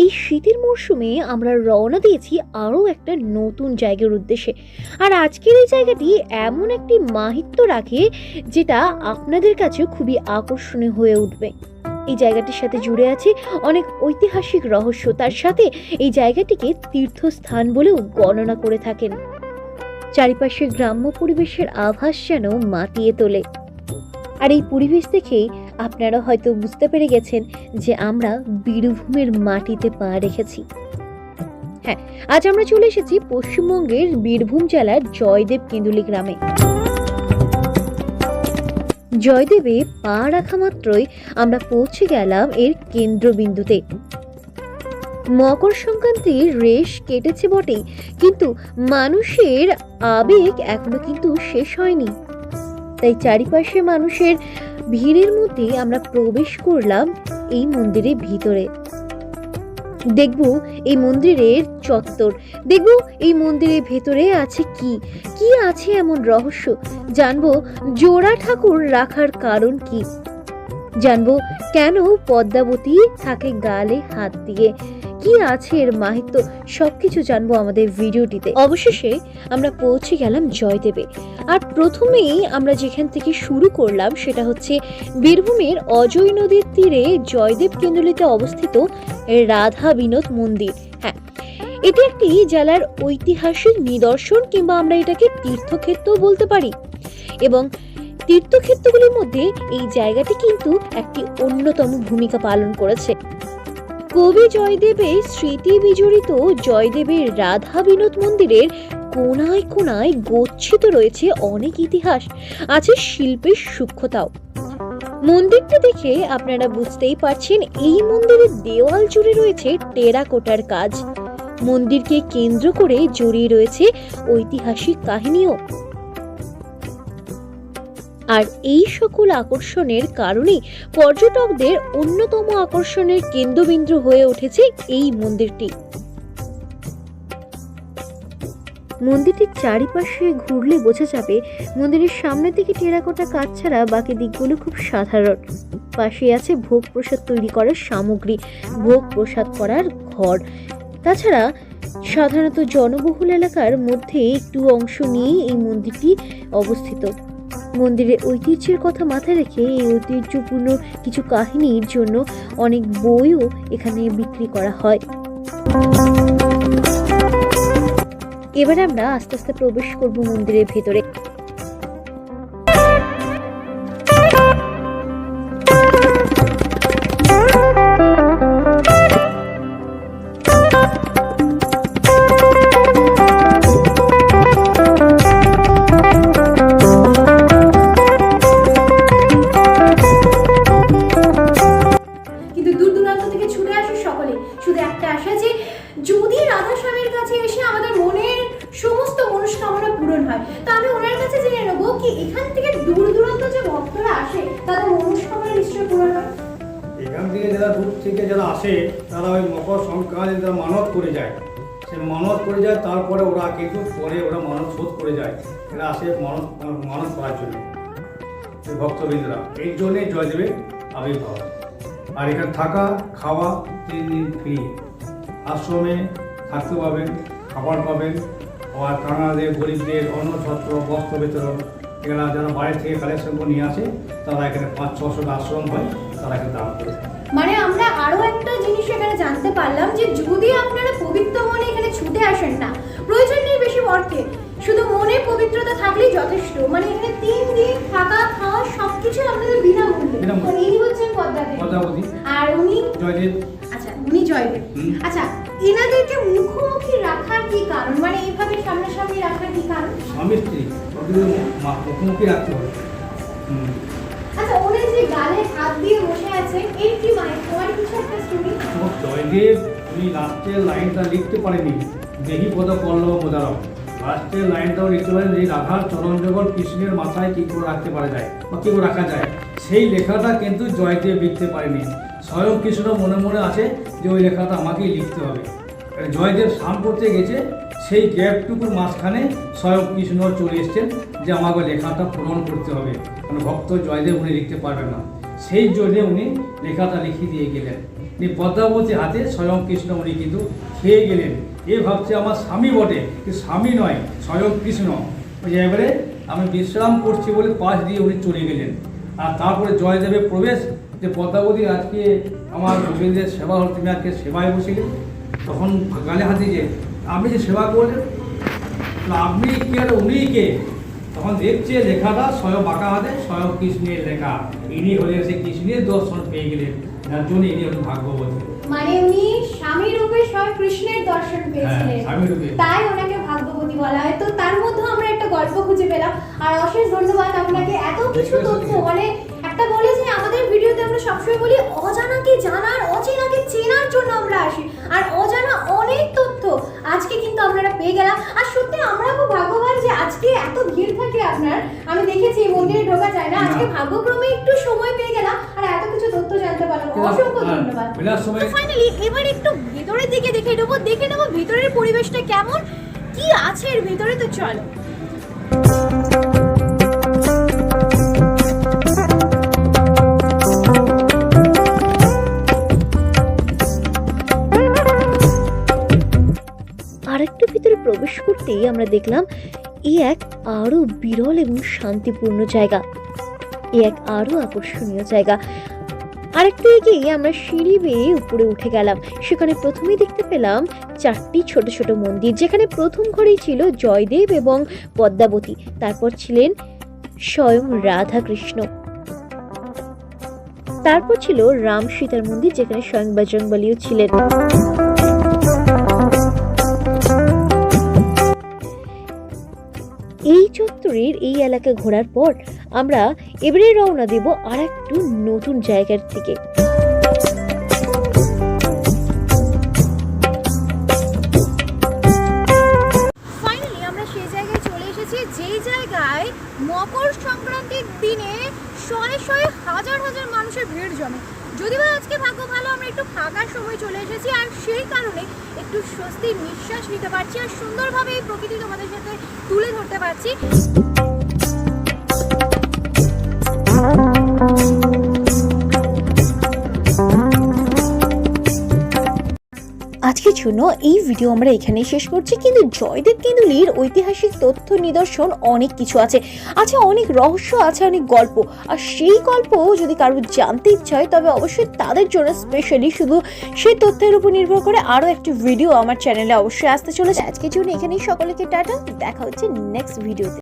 এই শীতের মরশুমে আমরা রওনা দিয়েছি আরও একটা নতুন জায়গার উদ্দেশ্যে। আর আজকের এই জায়গাটি এমন একটি মাহাত্ম্য রাখে যেটা আপনাদের কাছেও খুবই আকর্ষণীয় হয়ে উঠবে। এই জায়গাটির সাথে জুড়ে আছে অনেক ঐতিহাসিক রহস্য, তার সাথে এই জায়গাটিকে তীর্থস্থান বলেও গণনা করে থাকেন। চারিপাশে গ্রাম্য পরিবেশের আভাস যেন মাতিয়ে তোলে। আর এই পরিবেশ দেখেই আপনারা হয়তো বুঝতে পেরে গেছেন যে আমরা বীরভূমের মাটিতে পা রেখেছি। হ্যাঁ, আজ আমরা চলে এসেছি পশ্চিমবঙ্গের বীরভূম জেলার জয়দেব কেন্দুলি গ্রামে। জয়দেবে পা রাখা মাত্রই আমরা পৌঁছে গেলাম এর কেন্দ্রবিন্দুতে। মকর সংক্রান্তির রেশ কেটেছে বটেই, কিন্তু মানুষের আবেগ এখনো কিন্তু শেষ হয়নি। তাই চারিপাশে মানুষের ভিড়ের মধ্যে আমরা প্রবেশ করলাম এই মন্দিরের ভিতরে। দেখব এই মন্দিরের চত্বর, দেখব এই মন্দিরের ভেতরে আছে কি আছে এমন রহস্য, জানবো জোড়া ঠাকুর রাখার কারণ কি, জানবো কেন পদ্মাবতী থাকে গালে হাত দিয়ে, কি আছে এর মাহাত্ম্য, সবকিছু জানবো আমাদের ভিডিওটিতে। অবশেষে আমরা পৌঁছে গেলাম জয়দেবে। আর প্রথমেই আমরা যেখান থেকে শুরু করলাম সেটা হচ্ছে বীরভূমের অজয় নদীর তীরে জয়দেব কেন্দুলিতে অবস্থিত রাধা বিনোদ মন্দির। হ্যাঁ, এটি একটি জেলার ঐতিহাসিক নিদর্শন, কিংবা আমরা এটাকে তীর্থক্ষেত্রও বলতে পারি। এবং তীর্থক্ষেত্রগুলির মধ্যে এই জায়গাটি কিন্তু একটি অন্যতম ভূমিকা পালন করেছে। কবি জয়দেবের স্মৃতি বিজড়িত জয়দেবের রাধা বিনোদ মন্দিরের কোনায় কোনায় গচ্ছিত রয়েছে অনেক ইতিহাস, আছে শিল্পের সূক্ষ্মতাও। মন্দিরটি দেখে আপনারা বুঝতেই পারছেন এই মন্দিরের দেওয়াল জুড়ে রয়েছে টেরাকোটার কাজ। মন্দিরকে কেন্দ্র করে জড়িয়ে রয়েছে ঐতিহাসিক কাহিনীও। আর এই সকল আকর্ষণের কারণে পর্যটকদের অন্যতম আকর্ষণের কেন্দ্রবিন্দু হয়ে উঠেছে এই মন্দিরটি। মন্দিরটির চারিপাশে ঘুরলে বোঝা যাবে মন্দিরের সামনের দিকে টেরাকোটা কাজ ছাড়া বাকি দিকগুলো খুব সাধারণ। পাশে আছে ভোগ প্রসাদ তৈরি করার সামগ্রী, ভোগ প্রসাদ করার ঘর। তাছাড়া সাধারণত জনবহুল এলাকার মধ্যে একটু অংশ নিয়ে এই মন্দিরটি অবস্থিত। মন্দিরের ঐতিহ্যের কথা মাথায় রেখে এই ঐতিহ্যপূর্ণ কিছু কাহিনীর জন্য অনেক বইও এখানে বিক্রি করা হয়। এবার আমরা আস্তে আস্তে প্রবেশ করব মন্দিরের ভেতরে। যারা আসে তারা ওই মকর সংক্রান্তি তারা মানত করে যায়, সে মানত করে যায়, তারপরে ওরা কিন্তু পরে ওরা মানত শোধ করে যায়। এরা আসে মানত করার জন্য, ভক্তবৃন্দরা। এই জন্যই জয়দেবের আবির্ভাব। আর এখানে থাকা খাওয়া 3 দিন ফ্রি। আশ্রমে থাকতে পাবেন, খাবার পাবেন, আর কাঙালদের গরিবদের অন্নছত্র বস্ত্র বিতরণ। এখানে যারা বাইরে থেকে কালেকশন করে নিয়ে আসে তারা এখানে 500-600 আশ্রম হয়, তারা এখানে দান করে। মানে আমরা আরো একটা জিনিস এখানে জানতে পারলাম যে যদি আপনারা পবিত্র মনে এখানে ছুটে আসেন না, প্রয়োজন নেই বেশি অর্থে, শুধু মনে পবিত্রতা থাকলেই যথেষ্ট। মানে এখানে 3 দিন থাকা খাওয়া সবকিছু আপনাদের বিনামূল্যে। ইনি হচ্ছেন পদ্মাবতী আর উনি জয়দেব। আচ্ছা, উনি জয়দেব। আচ্ছা, এনাদেরকে মুখোমুখি রাখার কি কারণ, মানে এইভাবে সামনাসামনি রাখার কি কারণ? স্বামী স্ত্রী মুখোমুখি রাখতে হবে। আচ্ছা, উনি যে গালে হাত দিয়ে বসে আছেন, এর কি মানে তোমার কিছু একটা স্টোরি? জয়দেব উনি লাস্টের লাইনটা লিখতে পারেনি, দেহি পদ পল্লব মোদারম। লাস্টের লাইনটাও লিখতে পারেন যে রাধার চরণ যুগল কৃষ্ণের মাথায় কী করে রাখতে পারা যায় বা কী করে রাখা যায়, সেই লেখাটা কিন্তু জয়দেব লিখতে পারেনি। স্বয়ং কৃষ্ণ মনে মনে আছে যে ওই লেখাটা আমাকেই লিখতে হবে। জয়দেব স্নান করতে গেছে, সেই গ্যাপটুকুর মাঝখানে স্বয়ং কৃষ্ণ চলে এসছেন যে আমাকে লেখাটা পূরণ করতে হবে, কারণ ভক্ত জয়দেব উনি লিখতে পারবেন না, সেই জন্যে উনি লেখাটা লিখিয়ে দিয়ে গেলেন। এই পদ্মাবতী হাতে স্বয়ং কৃষ্ণ উনি কিন্তু খেয়ে গেলেন। এ ভাবছে আমার স্বামী বটে, কিন্তু স্বামী নয়, স্বয়ং কৃষ্ণ। ওই এবারে আমি বিশ্রাম করছি বলে পাশ দিয়ে উনি চলে গেলেন। আর তারপরে জয়দেবের প্রবেশ, যে পদ্মাবতী আজকে আমার গোবিন্দের সেবা হল, তুমি আজকে সেবায় বসিলেন। তখন গালে হাতে যে আপনি যে সেবা করলেন, আপনি কি আর উনি কে? তখন দেখছে লেখাটা স্বয়ং বাঁকা হাতে স্বয়ং কৃষ্ণের লেখা। ইনি হলেন সে কৃষ্ণের দর্শন পেয়ে গেলেন, যার জন্য ইনি হলেন ভাগ্যবতী। মানে উনি স্বামী রূপে স্বয়ং কৃষ্ণের দর্শন পেয়েছিলেন, স্বামী রূপে। তাই ওনাকে ভাগ্যবতী বলা হয়। তো তার মধ্যে আমরা একটা গল্প খুঁজে পেলাম। আর অশেষ ধন্যবাদ আপনাকে, এত কিছু তথ্য। মানে একটা বলে যে আমাদের ভিডিওতে আমরা সবসময় বলি অজানাকে জানার, অচেনাকে চেনার জন্য আমরা আসি, আর অজানা অনেক তথ্য আজকে কিন্তু আপনারা পেয়ে গেলাম। আর সত্যি আমরা খুব ভাগ্যবান যে আজকে এত ভিড় থাকে আপনার, আমি দেখেছি মন্দিরে ঢোকা যায় না, আজকে ভাগ্যক্রমে একটু সময় পেয়ে গেলাম আর এত কিছু তথ্য জানতে পারলাম। অসংখ্য ধন্যবাদ। ফাইনালি এবার একটু ভেতরের দিকে দেখে নেবো ভেতরের পরিবেশটা কেমন, কি আছে এর ভেতরে। তো চলো। আরেকটু ভিতরে প্রবেশ করতেই আমরা দেখলাম এই এক আরো বিরল এবং শান্তিপূর্ণ জায়গা, এই এক আরো আকর্ষণীয় জায়গা। আরেকটু এগিয়ে আমরা সিঁড়ি বেয়ে উপরে উঠে গেলাম। সেখানে প্রথমেই দেখতে পেলাম 4টি ছোট ছোট মন্দির, যেখানে প্রথম ঘরেই ছিল জয়দেব এবং পদ্মাবতী, তারপর ছিলেন স্বয়ং রাধা কৃষ্ণ, তারপর ছিল রাম সীতার মন্দির, যেখানে স্বয়ং বজরংবলীও ছিলেন। এই চত্বরের এই এলাকা ঘোরার পর আমরা এবারে রওনা দেব আর একটু নতুন জায়গার দিকে। ফাইনালি আমরা সেই জায়গায় চলে এসেছি, যেই জায়গায় মকর সংক্রান্তির দিনে শয়ে শয়ে হাজার হাজার মানুষের ভিড় জমে। যদি বা আজকে ভাগ্য ভালো, আমরা একটু ফাঁকার সময় চলে এসেছি, আর সেই কারণে একটু স্বস্তির নিঃশ্বাস নিতে পারছি আর সুন্দরভাবে এই প্রকৃতি তোমাদের সাথে তুলে ধরতে পারছি। আজকের জন্য এই ভিডিও আমরা এখানেই শেষ করছি, কিন্তু জয়দেব কেন্দুলির ঐতিহাসিক তথ্য নিদর্শন অনেক কিছু আছে, অনেক রহস্য আছে, অনেক গল্প। আর সেই গল্প যদি কারো জানতে ইচ্ছা হয়, তবে অবশ্যই তাদের জন্য স্পেশালি শুধু সেই তথ্যের উপর নির্ভর করে আরও একটি ভিডিও আমার চ্যানেলে অবশ্যই আসতে চলেছে। আজকের জন্য এখানেই সকলকে টাটা, দেখা হচ্ছে নেক্সট ভিডিওতে।